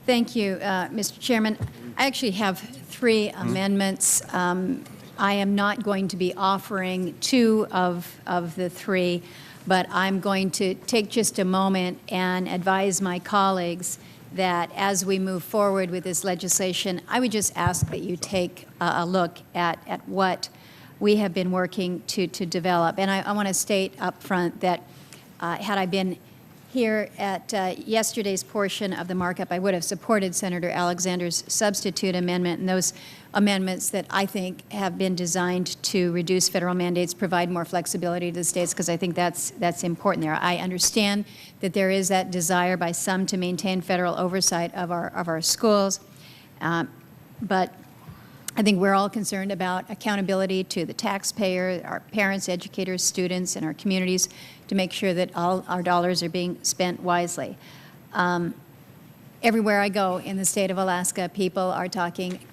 Thank you, Mr. Chairman. I actually have three amendments. I am not going to be offering two of the three, but I'm going to take just a moment and advise my colleagues that as we move forward with this legislation, I would just ask that you take a look at what we have been working to develop. And I want to state up front that had I been here at yesterday's portion of the markup, I would have supported Senator Alexander's substitute amendment, and those amendments that I think have been designed to reduce federal mandates, provide more flexibility to the states, because I think that's important there. I understand that there is that desire by some to maintain federal oversight of our schools, but I think we're all concerned about accountability to the taxpayer, our parents, educators, students, and our communities to make sure that all our dollars are being spent wisely. Everywhere I go in the state of Alaska, people are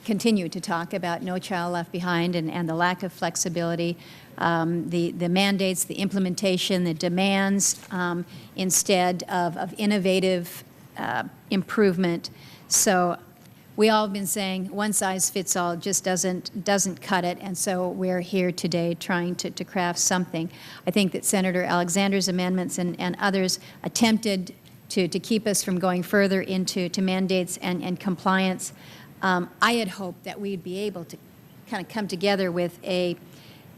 continue to talk about No Child Left Behind and the lack of flexibility, the mandates, the implementation, the demands instead of innovative improvement. So we all have been saying one size fits all just doesn't cut it, and so we're here today trying to craft something. I think that Senator Alexander's amendments and others attempted to keep us from going further into mandates and compliance. I had hoped that we'd be able to kind of come together with a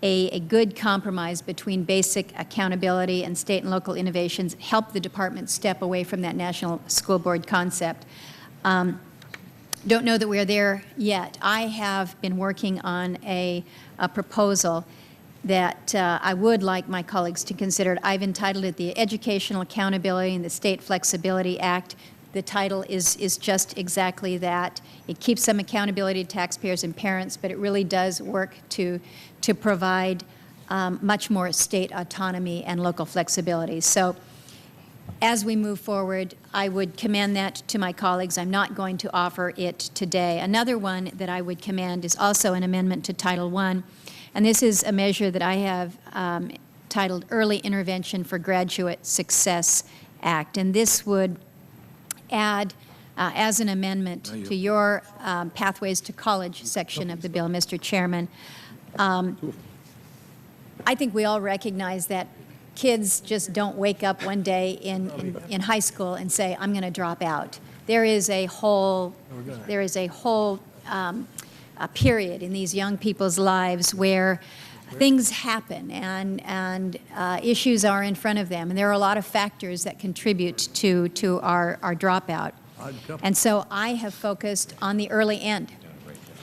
good compromise between basic accountability and state and local innovations, help the department step away from that national school board concept. Don't know that we're there yet. I have been working on a proposal that I would like my colleagues to consider. I've entitled it the Educational Accountability and the State Flexibility Act. The title is just exactly that. It keeps some accountability to taxpayers and parents, but it really does work to provide much more state autonomy and local flexibility. So as we move forward, I would commend that to my colleagues. I'm not going to offer it today. Another one that I would commend is also an amendment to Title I, and this is a measure that I have titled Early Intervention for Graduate Success Act. And this would add, as an amendment to your Pathways to College section of the bill, Mr. Chairman. I think we all recognize that kids just don't wake up one day in high school and say, I'm going to drop out. There is a whole period in these young people's lives where things happen and issues are in front of them, and there are a lot of factors that contribute to our dropout. And so I have focused on the early end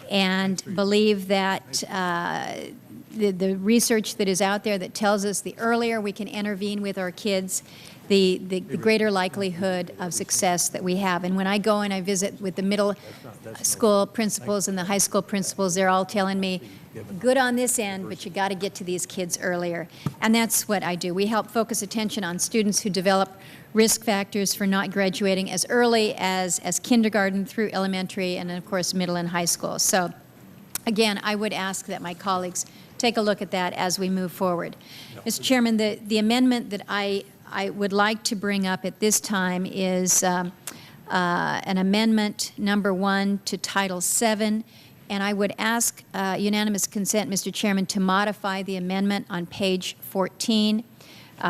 and believe that the research that is out there that tells us the earlier we can intervene with our kids, the greater likelihood of success that we have. And when I go and I visit with the middle school principals and the high school principals, they're all telling me, good on this end, but you got to get to these kids earlier. And that's what I do. We help focus attention on students who develop risk factors for not graduating as early as kindergarten through elementary and, of course, middle and high school. So, again, I would ask that my colleagues take a look at that as we move forward. Mr. Chairman, the amendment that I would like to bring up at this time is an amendment number 1 to Title VII, and I would ask unanimous consent, Mr. Chairman, to modify the amendment on page 14.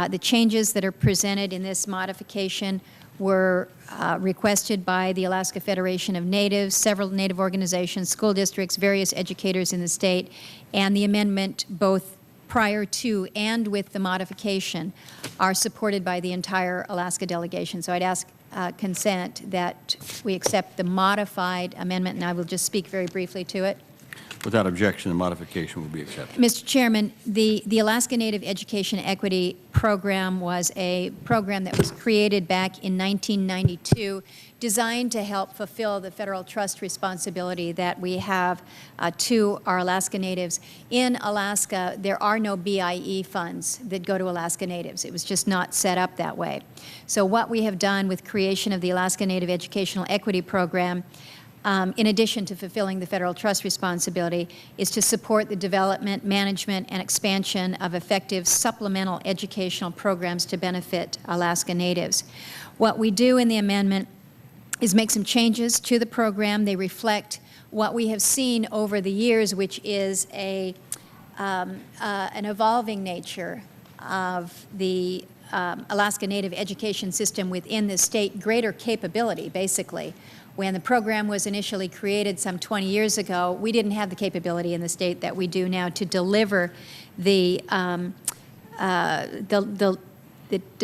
The changes that are presented in this modification were requested by the Alaska Federation of Natives, several Native organizations, school districts, various educators in the state, and the amendment both prior to and with the modification are supported by the entire Alaska delegation. So I'd ask consent that we accept the modified amendment, and I will just speak very briefly to it. Without objection, the modification will be accepted. Mr. Chairman, the Alaska Native Education Equity Program was a program that was created back in 1992, designed to help fulfill the federal trust responsibility that we have to our Alaska Natives. In Alaska, there are no BIE funds that go to Alaska Natives. It was just not set up that way. So what we have done with creation of the Alaska Native Educational Equity Program, in addition to fulfilling the federal trust responsibility, is to support the development, management, and expansion of effective supplemental educational programs to benefit Alaska Natives. What we do in the amendment is make some changes to the program. They reflect what we have seen over the years, which is an evolving nature of the Alaska Native education system within the state, greater capability, basically. When the program was initially created some 20 years ago, we didn't have the capability in the state that we do now to deliver the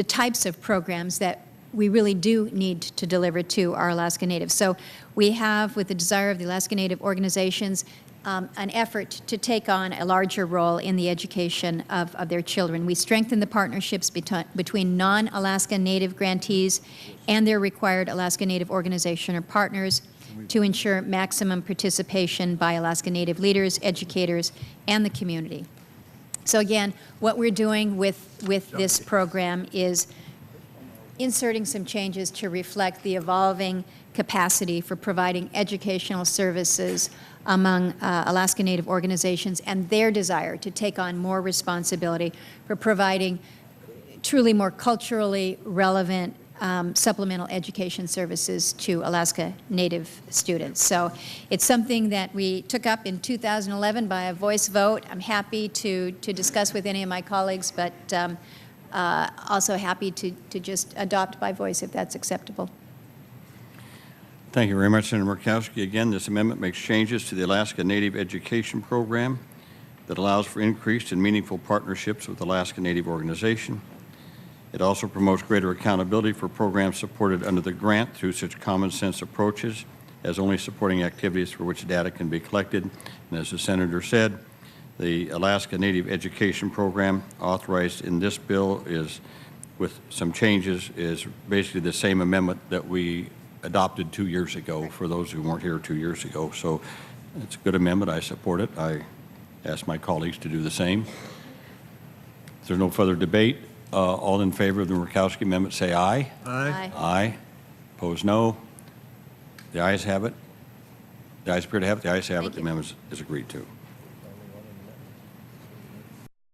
types of programs that we really do need to deliver to our Alaska Natives. So we have, with the desire of the Alaska Native organizations, an effort to take on a larger role in the education of their children. We strengthen the partnerships between non-Alaska Native grantees and their required Alaska Native organization or partners to ensure maximum participation by Alaska Native leaders, educators, and the community. So again, what we're doing with this program is inserting some changes to reflect the evolving capacity for providing educational services among Alaska Native organizations and their desire to take on more responsibility for providing truly more culturally relevant supplemental education services to Alaska Native students. So it's something that we took up in 2011 by a voice vote. I'm happy to discuss with any of my colleagues, but also happy to just adopt by voice if that's acceptable. Thank you very much, Senator Murkowski. Again, this amendment makes changes to the Alaska Native Education Program that allows for increased and meaningful partnerships with Alaska Native organization. It also promotes greater accountability for programs supported under the grant through such common sense approaches as only supporting activities for which data can be collected. And as the Senator said, the Alaska Native Education Program authorized in this bill is, with some changes, is basically the same amendment that we adopted 2 years ago for those who weren't here 2 years ago. So it's a good amendment. I support it. I ask my colleagues to do the same. If there's no further debate, all in favor of the Murkowski amendment say aye. Aye. Aye. Opposed, no. The ayes have it. The ayes appear to have it. The ayes have it. The amendment is agreed to.